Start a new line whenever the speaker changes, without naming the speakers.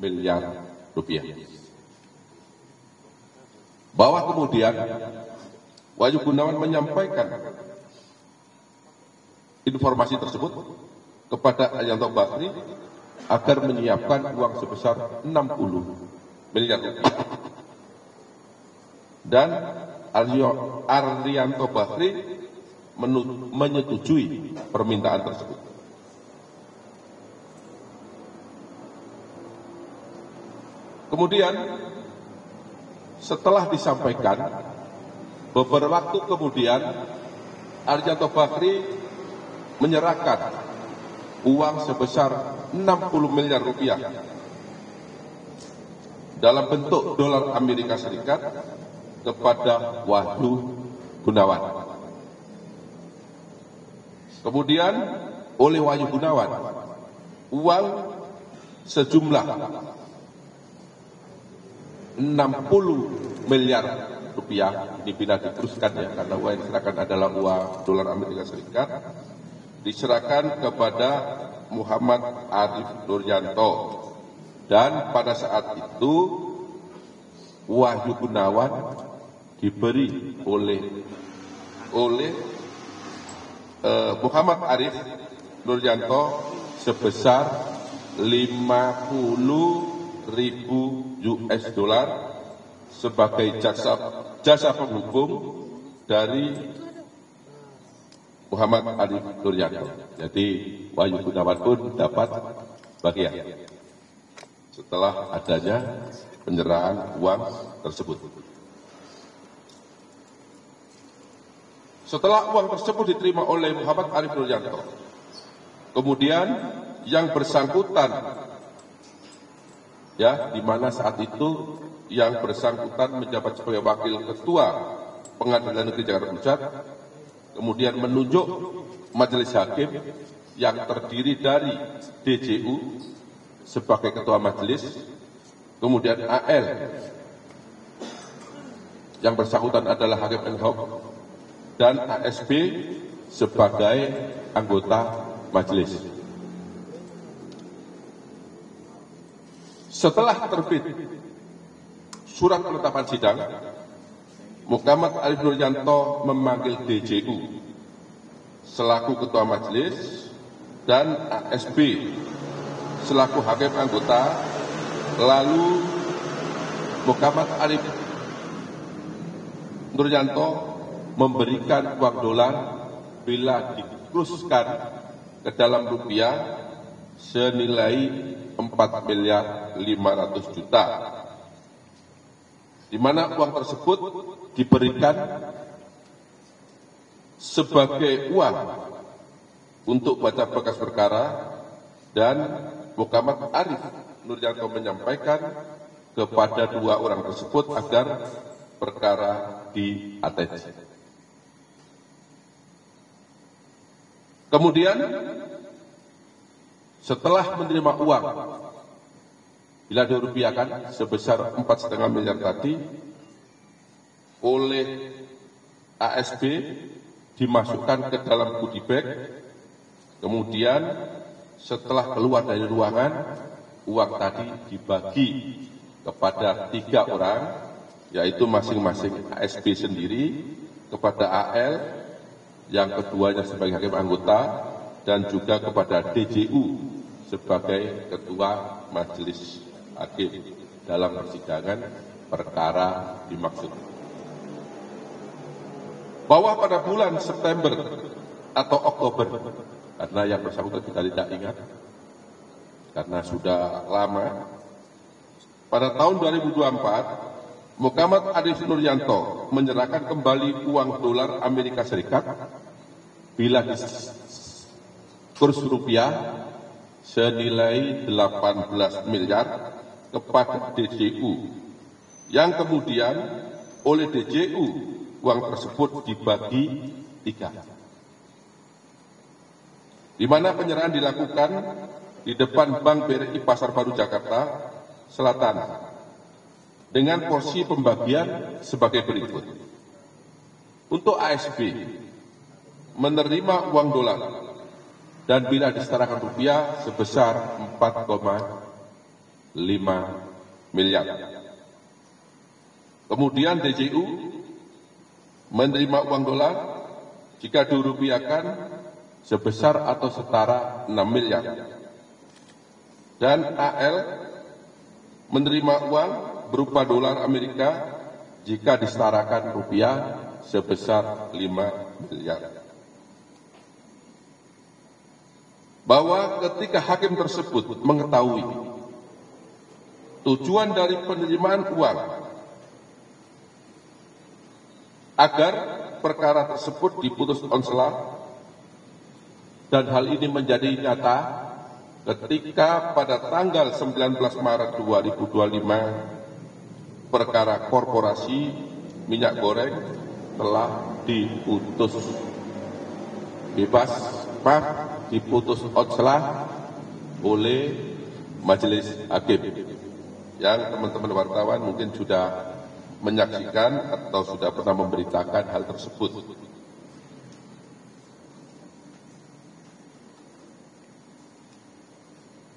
miliar rupiah. Bahwa kemudian Wahyu Gunawan menyampaikan informasi tersebut kepada Arianto Bakri agar menyiapkan uang sebesar 60 miliar rupiah. Dan Arianto Bakri menyetujui permintaan tersebut. Kemudian setelah disampaikan, beberapa waktu kemudian Arianto Bakri menyerahkan uang sebesar 60 miliar rupiah dalam bentuk dolar Amerika Serikat kepada Wahyu Gunawan. Kemudian oleh Wahyu Gunawan, uang sejumlah 60 miliar rupiah, ini bila diteruskan ya, karena uang yang diserahkan adalah uang dolar Amerika Serikat, diserahkan kepada Muhammad Arif Nuryanto. Dan pada saat itu Wahyu Gunawan diberi oleh Muhammad Arif Nuryanto sebesar 50.000 US dollar sebagai jasa penghukum dari Muhammad Arif Nuryanto. Jadi Wahyu Gunawan pun dapat bagian setelah adanya penyerahan uang tersebut. Setelah uang tersebut diterima oleh Muhammad Arif Nuryanto, kemudian yang bersangkutan, ya, di mana saat itu yang bersangkutan menjabat sebagai wakil ketua Pengadilan Negeri Jakarta Pusat, kemudian menunjuk majelis hakim yang terdiri dari DJU sebagai ketua majelis, kemudian AL yang bersangkutan adalah hakim ad hoc, dan ASB sebagai anggota majelis. Setelah terbit surat penetapan sidang, Muhammad Arif Nuryanto memanggil DJU selaku ketua majelis dan ASB selaku hakim anggota. Lalu Muhammad Arif Nuryanto memberikan uang dolar bila dikuruskan ke dalam rupiah senilai 4.500.000.000, di mana uang tersebut diberikan sebagai uang untuk baca berkas perkara, dan Muhammad Arif Nuryanto menyampaikan kepada dua orang tersebut agar perkara di-attach. Kemudian setelah menerima uang bila dirupiahkan sebesar 4,5 miliar tadi oleh ASB, dimasukkan ke dalam goodie bag. Kemudian setelah keluar dari ruangan, uang tadi dibagi kepada 3 orang, yaitu masing-masing ASB sendiri, kepada AL yang keduanya sebagai hakim anggota, dan juga kepada DJU sebagai ketua majelis hakim dalam persidangan perkara dimaksud. Bahwa pada bulan September atau Oktober, karena yang bersangkutan kita tidak ingat karena sudah lama, pada tahun 2024 Muhammad Arif Nuryanto menyerahkan kembali uang dolar Amerika Serikat bila kurs rupiah senilai 18 miliar kepada DJU, yang kemudian oleh DJU uang tersebut dibagi 3, di mana penyerahan dilakukan di depan Bank BRI Pasar Baru Jakarta Selatan dengan porsi pembagian sebagai berikut. Untuk ASB menerima uang dolar dan bila disetarakan rupiah sebesar 4,5 miliar. Kemudian DJU menerima uang dolar jika dirupiahkan sebesar atau setara 6 miliar. Dan AL menerima uang berupa dolar Amerika jika disetarakan rupiah sebesar 5 miliar. Bahwa ketika hakim tersebut mengetahui tujuan dari penerimaan uang agar perkara tersebut diputus onsela, dan hal ini menjadi nyata ketika pada tanggal 19 Maret 2025 perkara korporasi minyak goreng telah diputus bebas, diputus onsela oleh majelis hakim, yang teman-teman wartawan mungkin sudah menyaksikan atau sudah pernah memberitakan hal tersebut.